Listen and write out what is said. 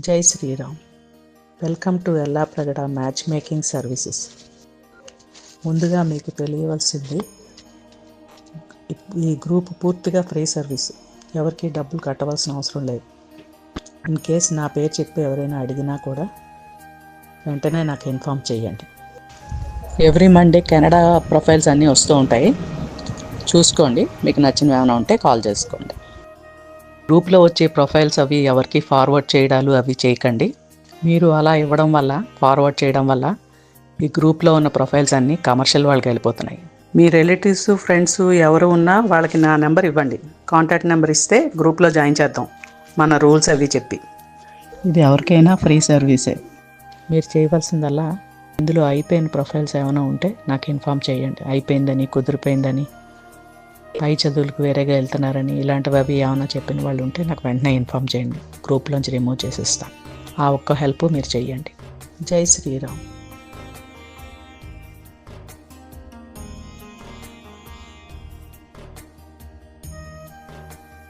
జై Sriram. Welcome to Yellapragada match making services. ముందుగా మీకు తెలియవలసింది, ఈ గ్రూప్ పూర్తిగా ఫ్రీ సర్వీస్. ఎవరికి డబ్బులు కట్టవలసిన అవసరం లేదు. ఇన్ కేస్ నా పేరు చెప్పి ఎవరైనా అడిగినా కూడా వెంటనే నాకు ఇన్ఫామ్ చేయండి. ఎవ్రీ మండే కెనడా ప్రొఫైల్స్ అన్నీ వస్తూ ఉంటాయి, చూసుకోండి. మీకు నచ్చినవి ఏమైనా ఉంటే కాల్ చేసుకోండి. గ్రూప్లో వచ్చే ప్రొఫైల్స్ అవి ఎవరికి ఫార్వర్డ్ చేయడాలు అవి చేయకండి. మీరు అలా ఇవ్వడం వల్ల, ఫార్వర్డ్ చేయడం వల్ల ఈ గ్రూప్లో ఉన్న ప్రొఫైల్స్ అన్నీ కమర్షియల్ వాళ్ళకి వెళ్ళిపోతున్నాయి. మీ రిలేటివ్స్, ఫ్రెండ్స్ ఎవరు ఉన్నా వాళ్ళకి నా నెంబర్ ఇవ్వండి. కాంటాక్ట్ నెంబర్ ఇస్తే గ్రూప్లో జాయిన్ చేద్దాం, మన రూల్స్ అవి చెప్పి. ఇది ఎవరికైనా ఫ్రీ సర్వీసే. మీరు చేయవలసిందల్లా ఇందులో అయిపోయిన ప్రొఫైల్స్ ఏమైనా ఉంటే నాకు ఇన్ఫామ్ చేయండి. అయిపోయిందని, కుదిరిపోయిందని, పై చదువులకు వేరేగా వెళ్తున్నారని, ఇలాంటివి అవి ఏమైనా చెప్పిన వాళ్ళు ఉంటే నాకు వెంటనే ఇన్ఫామ్ చేయండి. గ్రూప్లోంచి రిమూవ్ చేసేస్తాను. ఆ ఒక్క హెల్ప్ మీరు చెయ్యండి. జై శ్రీరామ్.